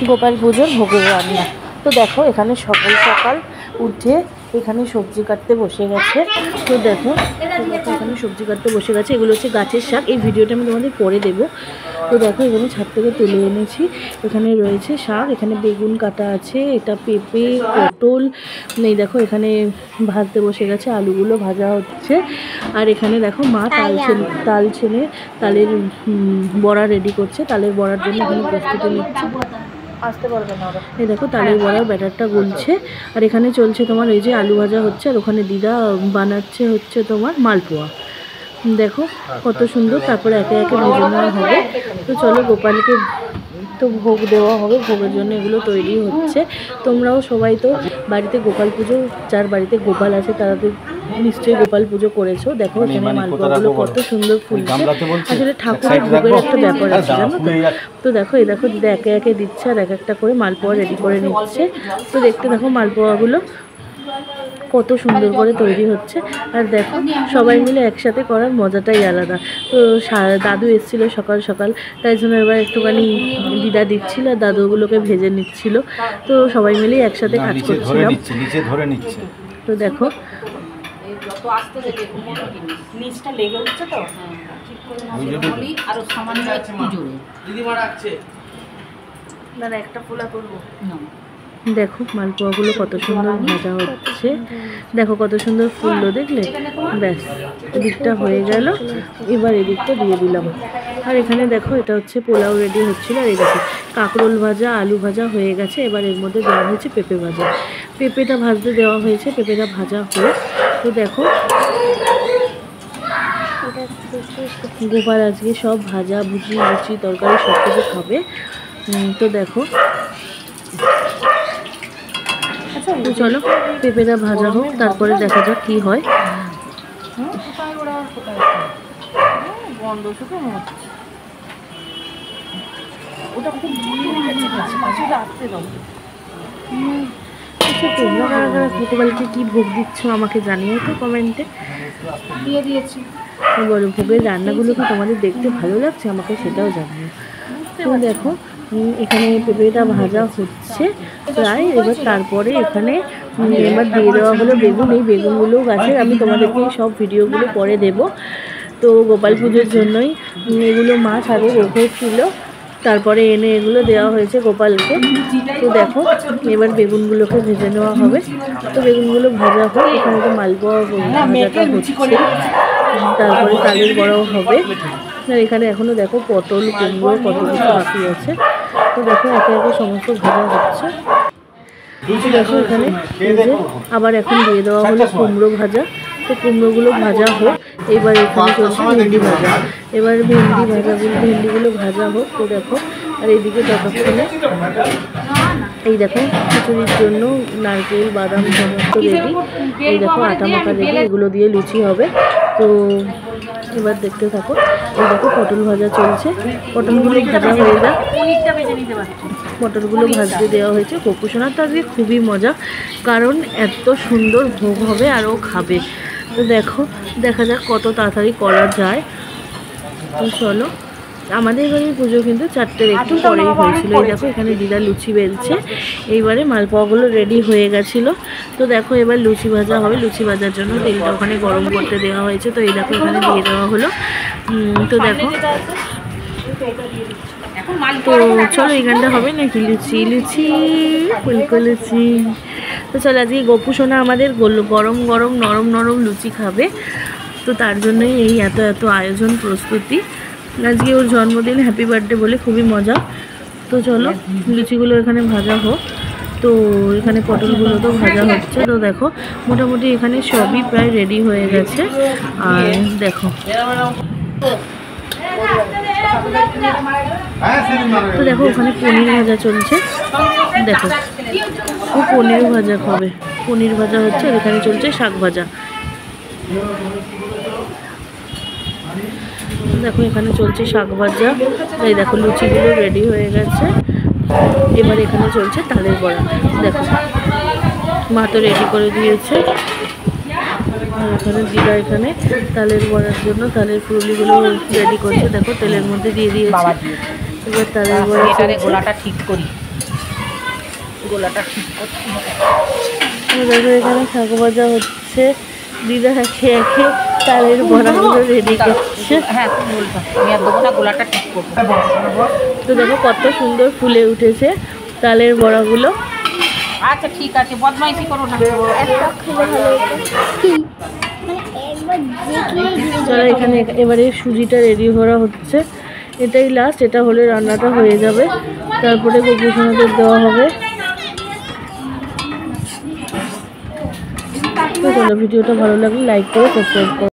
গোপাল পুজোর ভোগের রান্না। তো দেখো এখানে সকাল সকাল উঠে এখানে সবজি কাটতে বসে গেছে। তো দেখো এখানে সবজি কাটতে বসে গেছে। এগুলো হচ্ছে গাছের শাক। এই ভিডিওটা আমি তোমাদের পরে দেবো। তো দেখো এখানে ছাদ থেকে তুলে এনেছি। এখানে রয়েছে শাক, এখানে বেগুন কাটা আছে, এটা পেঁপে, পটল, এই দেখো এখানে ভাজতে বসে গেছে, আলুগুলো ভাজা হচ্ছে। আর এখানে দেখো মা তাল ছেনে তালের বড়া রেডি করছে। তালের বড়ার জন্য এখানে প্রস্তুতি নিচ্ছে। আসতে পারবে না ওরা। এই দেখো তালের বড়ার ব্যাটারটা গুলছে। আর এখানে চলছে তোমার এই যে আলু ভাজা হচ্ছে। আর ওখানে দিদা বানাচ্ছে হচ্ছে তোমার মালপোয়া। দেখো কত সুন্দর। তারপরে একে একে ভেজে নেওয়া হবে। তো চলো গোপালকে তো ভোগ দেওয়া হবে, ভোগের জন্য এগুলো তৈরি হচ্ছে। তোমরাও সবাই তো বাড়িতে গোপাল পুজো, যার বাড়িতে গোপাল আছে তারা তো নিশ্চয়ই গোপাল পুজো করেছো। দেখো এখানে মালপোয়াগুলো কত সুন্দর ফুলছে। আসলে ঠাকুরের ভোগের একটা ব্যাপার আছে জানো তো। তো দেখো এই দেখো দিদা একে একে দিচ্ছে আর এক একটা করে মালপোয়া রেডি করে নিচ্ছে। তো দেখতে দেখো মালপোয়াগুলো কত সুন্দর করে তৈরি হচ্ছে। আর দেখো সবাই মিলে একসাথে করার মজাটাই আলাদা। তো দাদু এসেছিল সকাল সকাল, তাই জন্য এবার একটুখানি দিদা দিচ্ছিল আর দাদুগুলোকে ভেজে নিচ্ছিল। তো সবাই মিলেই একসাথে কাজ করছিলাম। তো দেখো নিচটা লেগে উঠছে তো দাদা একটা পোলা করবো। দেখো মালপোয়াগুলো কত সুন্দর ভাজা হচ্ছে। দেখো কত সুন্দর ফুললো, দেখলে? ব্যাস এদিকটা হয়ে গেল, এবার এদিকটা দিয়ে দিলাম। আর এখানে দেখো এটা হচ্ছে পোলাও রেডি হচ্ছিল। আর এই দেখো কাঁকরোল ভাজা, আলু ভাজা হয়ে গেছে। এবার এর মধ্যে দেওয়া হয়েছে পেঁপে ভাজা। পেঁপেটা ভাজতে দেওয়া হয়েছে, পেঁপেটা ভাজা হয়ে। তো দেখো গোপাল আজকে সব ভাজা ভুজি লুচি তরকারি সব কিছু খাবে। তো দেখো তো চলো পেঁপেটা ভাজা হোক, তারপরে দেখা যাক কি হয়। তোমরা কারা কারা গোপালকে কি ভোগ দিচ্ছ আমাকে জানিও তো কমেন্টে। দিয়ে দিয়েছি। বলো ভোগের রান্নাগুলো কি তোমাদের দেখতে ভালো লাগছে আমাকে সেটাও জানিও। তো দেখো এখানে পেঁপেটা ভাজা হচ্ছে প্রায়। এবার তারপরে এখানে এবার দিয়ে দেওয়া হলো বেগুন। এই বেগুনগুলো গাছের, আমি তোমাদেরকে সব ভিডিওগুলো পরে দেব। তো গোপাল পুজোর জন্যই এগুলো মা ছাদে রেখেছিল, তারপরে এনে এগুলো দেওয়া হয়েছে গোপালকে। তো দেখো এবার বেগুনগুলোকে ভেজে নেওয়া হবে। তো বেগুনগুলো ভাজা হোক, এখানে তো মালপোয়া ভাজাটা হচ্ছে, তারপরে তালের বড়াও হবে। আর এখানে এখনও দেখো পটল কুমড়ো কত কিছু বাকি আছে। তো দেখো একে একে সমস্ত ভাজা হচ্ছে। দেখো এখানে আবার এখন দিয়ে দেওয়া হলো কুমড়ো ভাজা। তো কুমড়োগুলো ভাজা হোক। এবার এখানে চলছে ভেন্ডি ভাজা। এবার ভেন্ডিগুলো ভাজা হোক। তো দেখো আর এইদিকে ততক্ষণে এই দেখো খিচুড়ির জন্য নারকেল বাদাম সমস্ত রেডি। এই দেখো আটা মাখা রেডি, এগুলো দিয়ে লুচি হবে। তো এবার দেখতে থাকো। এই দেখো পটল ভাজা চলছে। পটলগুলো ভাজা হয়ে যায়, পটলগুলো ভাজতে দেওয়া হয়েছে। গোপুসোনার তো আজকে খুবই মজা, কারণ এত সুন্দর ভোগ হবে আর ও খাবে। তো দেখো দেখা যাক কত তাড়াতাড়ি করা যায়। তো চলো, আমাদের বাড়ির পুজো কিন্তু 4টের একটু পরেই হয়েছিল। এই দেখো এখানে দিদা লুচি বেলছে। এইবারে মালপোয়াগুলো রেডি হয়ে গেছিলো। তো দেখো এবার লুচি ভাজা হবে। লুচি ভাজার জন্য তেলটা ওখানে গরম করতে দেওয়া হয়েছে। তো এই দেখো এখানে দিয়ে দেওয়া হলো। তো দেখো তো চলো এই গানটা হবে নাকি, লুচি লুচি ফুলকো লুচি। তো চলো আজকে গপু সোনা আমাদের গরম গরম নরম নরম লুচি খাবে। তো তার জন্যই এই এত এত আয়োজন প্রস্তুতি। আজকে ওর জন্মদিন, হ্যাপি বার্থডে বলে খুবই মজা। তো চলো লুচিগুলো এখানে ভাজা হোক। তো এখানে পটলগুলো তো ভাজা হচ্ছে। তো দেখো মোটামুটি এখানে সবই প্রায় রেডি হয়ে গেছে। আর দেখো তো দেখো ওখানে পনির ভাজা চলছে। দেখো ও পনির ভাজা খাবে, পনির ভাজা হচ্ছে। আর এখানে চলছে শাক ভাজা। দেখো এখানে চলছে শাক ভাজা। এই দেখো লুচিগুলো রেডি হয়ে গেছে। এবার এখানে চলছে তালের বড়া। দেখো মা তো রেডি করে দিয়েছে। আর এখানে দিদা এখানে তালের বড়ার জন্য তালের ফুলগুলো রেডি করছে। দেখো তেলের মধ্যে দিয়ে দিয়েছে। এবার তালের বড়া এটারে চলছে। গোলাটা ঠিক করি, গোলাটা ঠিক করতে হবে। দেখো এখানে শাক ভাজা হচ্ছে, দিদা একে একে তালের বড়াগুলো রেডি করছে। হ্যাঁ তুমি বলছো, আমি আর দেবো না, গোলাটা ঠিক করবো। তো দেখো কত সুন্দর ফুলে উঠেছে তালের বড়াগুলো। আচ্ছা ঠিক আছে, বদমাইশি করো না। চলো এখানে এবারে সুজিটা রেডি করা হচ্ছে, এটাই লাস্ট, এটা হলে রান্নাটা হয়ে যাবে, তারপরে গোপুসোনাদের দেওয়া হবে। তো চলো ভিডিওটা ভালো লাগলে লাইক করে সাবস্ক্রাইব করো।